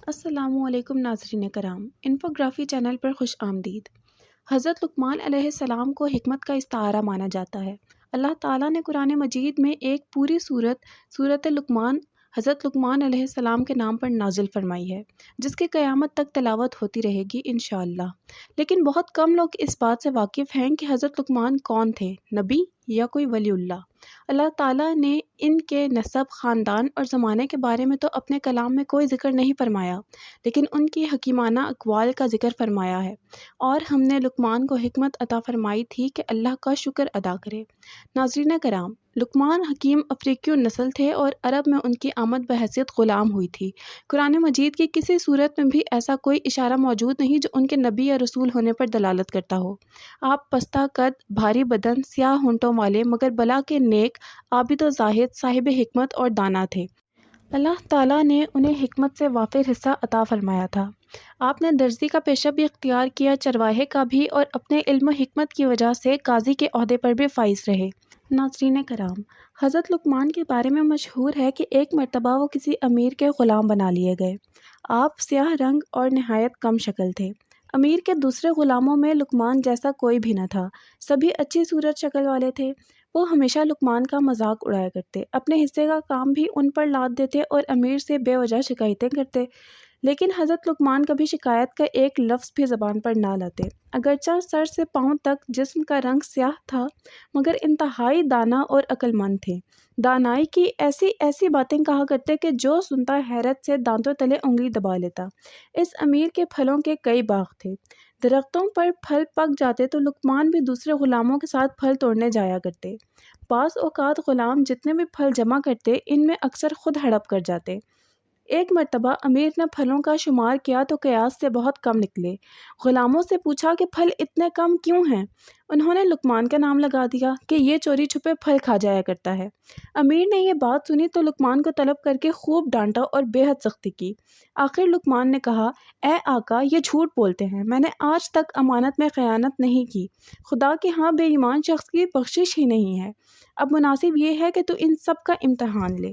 السلام علیکم ناظرین کرام، انفوگرافی چینل پر خوش آمدید۔ حضرت لقمان علیہ السلام کو حکمت کا استعارہ مانا جاتا ہے۔ اللہ تعالیٰ نے قرآن مجید میں ایک پوری سورت لقمان حضرت لقمان علیہ السلام کے نام پر نازل فرمائی ہے، جس کی قیامت تک تلاوت ہوتی رہے گی انشاءاللہ۔ لیکن بہت کم لوگ اس بات سے واقف ہیں کہ حضرت لقمان کون تھے، نبی یا کوئی ولی اللہ۔ اللہ تعالیٰ نے ان کے نسب، خاندان اور زمانے کے بارے میں تو اپنے کلام میں کوئی ذکر نہیں فرمایا، لیکن ان کی حکیمانہ اقوال کا ذکر فرمایا ہے، اور ہم نے لقمان کو حکمت عطا فرمائی تھی کہ اللہ کا شکر ادا کرے۔ ناظرین کرام، لقمان حکیم افریقی النسل تھے اور عرب میں ان کی آمد بحیثیت غلام ہوئی تھی۔ قرآن مجید کی کسی صورت میں بھی ایسا کوئی اشارہ موجود نہیں جو ان کے نبی یا رسول ہونے پر دلالت کرتا ہو۔ آپ پستہ قد، بھاری بدن، سیاہ ہونٹوں والے مگر بلا کے نیک، عابد و زاہد، صاحب حکمت اور دانا تھے۔ اللہ تعالیٰ نے انہیں حکمت سے وافر حصہ عطا فرمایا تھا۔ آپ نے درزی کا پیشہ بھی اختیار کیا، چرواہے کا بھی، اور اپنے علم و حکمت کی وجہ سے قاضی کے عہدے پر بھی فائز رہے۔ ناظرین کرام، حضرت لقمان کے بارے میں مشہور ہے کہ ایک مرتبہ وہ کسی امیر کے غلام بنا لیے گئے۔ آپ سیاہ رنگ اور نہایت کم شکل تھے۔ امیر کے دوسرے غلاموں میں لقمان جیسا کوئی بھی نہ تھا، سبھی اچھی صورت شکل والے تھے۔ وہ ہمیشہ لقمان کا مذاق اڑایا کرتے، اپنے حصے کا کام بھی ان پر لاد دیتے اور امیر سے بے وجہ شکایتیں کرتے، لیکن حضرت لقمان کبھی شکایت کا ایک لفظ بھی زبان پر نہ لاتے۔ اگرچہ سر سے پاؤں تک جسم کا رنگ سیاہ تھا، مگر انتہائی دانا اور عقل مند تھے۔ دانائی کی ایسی ایسی باتیں کہا کرتے کہ جو سنتا حیرت سے دانتوں تلے انگلی دبا لیتا۔ اس امیر کے پھلوں کے کئی باغ تھے۔ درختوں پر پھل پک جاتے تو لقمان بھی دوسرے غلاموں کے ساتھ پھل توڑنے جایا کرتے۔ بعض اوقات غلام جتنے بھی پھل جمع کرتے، ان میں اکثر خود ہڑپ کر جاتے۔ ایک مرتبہ امیر نے پھلوں کا شمار کیا تو قیاس سے بہت کم نکلے۔ غلاموں سے پوچھا کہ پھل اتنے کم کیوں ہیں؟ انہوں نے لقمان کا نام لگا دیا کہ یہ چوری چھپے پھل کھا جایا کرتا ہے۔ امیر نے یہ بات سنی تو لقمان کو طلب کر کے خوب ڈانٹا اور بے حد سختی کی۔ آخر لقمان نے کہا، اے آقا، یہ جھوٹ بولتے ہیں، میں نے آج تک امانت میں خیانت نہیں کی۔ خدا کے ہاں بے ایمان شخص کی بخشش ہی نہیں ہے۔ اب مناسب یہ ہے کہ تو ان سب کا امتحان لے۔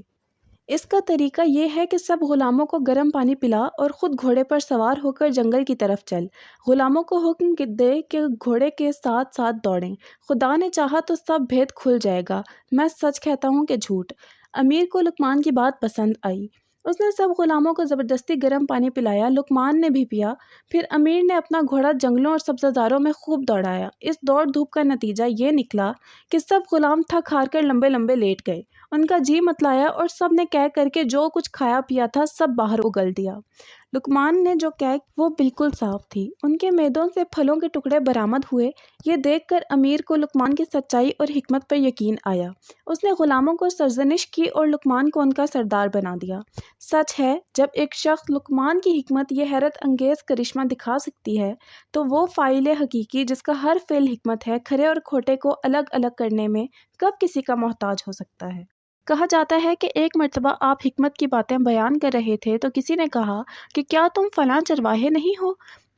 اس کا طریقہ یہ ہے کہ سب غلاموں کو گرم پانی پلا اور خود گھوڑے پر سوار ہو کر جنگل کی طرف چل۔ غلاموں کو حکم دے کہ گھوڑے کے ساتھ ساتھ دوڑیں۔ خدا نے چاہا تو سب بھید کھل جائے گا، میں سچ کہتا ہوں کہ جھوٹ۔ امیر کو لقمان کی بات پسند آئی۔ اس نے سب غلاموں کو زبردستی گرم پانی پلایا، لقمان نے بھی پیا۔ پھر امیر نے اپنا گھوڑا جنگلوں اور سبززاروں میں خوب دوڑایا۔ اس دوڑ دھوپ کا نتیجہ یہ نکلا کہ سب غلام تھک ہار کر لمبے لمبے لیٹ گئے۔ ان کا جی متلایا اور سب نے کہہ کر کے جو کچھ کھایا پیا تھا سب باہر اگل دیا۔ لقمان نے جو کہہ وہ بالکل صاف تھی۔ ان کے میدوں سے پھلوں کے ٹکڑے برآمد ہوئے۔ یہ دیکھ کر امیر کو لقمان کی سچائی اور حکمت پر یقین آیا۔ اس نے غلاموں کو سرزنش کی اور لقمان کو ان کا سردار بنا دیا۔ سچ ہے، جب ایک شخص لقمان کی حکمت یہ حیرت انگیز کرشمہ دکھا سکتی ہے تو وہ فاعل حقیقی جس کا ہر فعل حکمت ہے، کھرے اور کھوٹے کو الگ الگ کرنے میں کب کسی کا محتاج ہو سکتا ہے؟ کہا جاتا ہے کہ ایک مرتبہ آپ حکمت کی باتیں بیان کر رہے تھے تو کسی نے کہا کہ کیا تم فلاں چرواہے نہیں ہو؟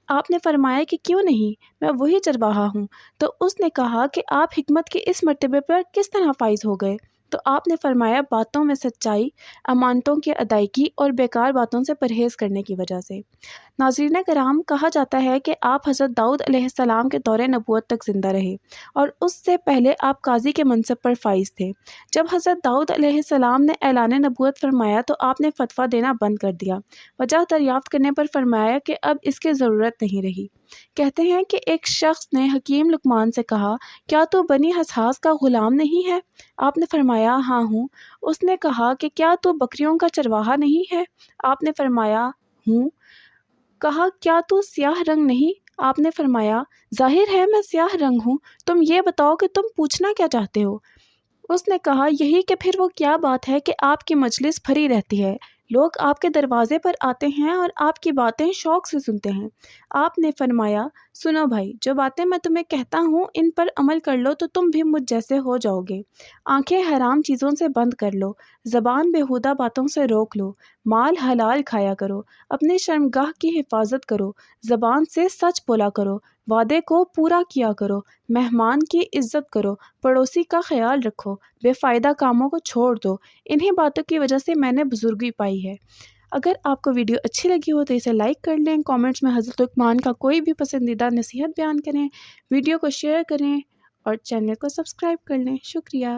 آپ نے فرمایا کہ کیوں نہیں، میں وہی چرواہا ہوں۔ تو اس نے کہا کہ آپ حکمت کے اس مرتبے پر کس طرح فائز ہو گئے؟ تو آپ نے فرمایا باتوں میں سچائی، امانتوں کی ادائیگی اور بیکار باتوں سے پرہیز کرنے کی وجہ سے۔ ناظرین کرام، کہا جاتا ہے کہ آپ حضرت داؤد علیہ السلام کے دور نبوت تک زندہ رہے اور اس سے پہلے آپ قاضی کے منصب پر فائز تھے۔ جب حضرت داؤد علیہ السلام نے اعلان نبوت فرمایا تو آپ نے فتویٰ دینا بند کر دیا۔ وجہ دریافت کرنے پر فرمایا کہ اب اس کی ضرورت نہیں رہی۔ کہتے ہیں کہ ایک شخص نے حکیم لقمان سے کہا، کیا تو بنی حسحاس کا غلام نہیں ہے؟ آپ نے فرمایا، ہاں ہوں۔ اس نے کہا کہ کیا تو بکریوں کا چرواہا نہیں ہے؟ آپ نے فرمایا، ہوں۔ کہا، کیا تو سیاہ رنگ نہیں؟ آپ نے فرمایا، ظاہر ہے میں سیاہ رنگ ہوں، تم یہ بتاؤ کہ تم پوچھنا کیا چاہتے ہو؟ اس نے کہا، یہی کہ پھر وہ کیا بات ہے کہ آپ کی مجلس بھری رہتی ہے، لوگ آپ کے دروازے پر آتے ہیں اور آپ کی باتیں شوق سے سنتے ہیں۔ آپ نے فرمایا، سنو بھائی، جو باتیں میں تمہیں کہتا ہوں ان پر عمل کر لو تو تم بھی مجھ جیسے ہو جاؤ گے۔ آنکھیں حرام چیزوں سے بند کر لو، زبان بیہودہ باتوں سے روک لو، مال حلال کھایا کرو، اپنی شرمگاہ کی حفاظت کرو، زبان سے سچ بولا کرو، وعدے کو پورا کیا کرو، مہمان کی عزت کرو، پڑوسی کا خیال رکھو، بے فائدہ کاموں کو چھوڑ دو۔ انہی باتوں کی وجہ سے میں نے بزرگی پائی ہے۔ اگر آپ کو ویڈیو اچھی لگی ہو تو اسے لائک کر لیں، کامنٹس میں حضرت لقمان کا کوئی بھی پسندیدہ نصیحت بیان کریں، ویڈیو کو شیئر کریں اور چینل کو سبسکرائب کر لیں۔ شکریہ۔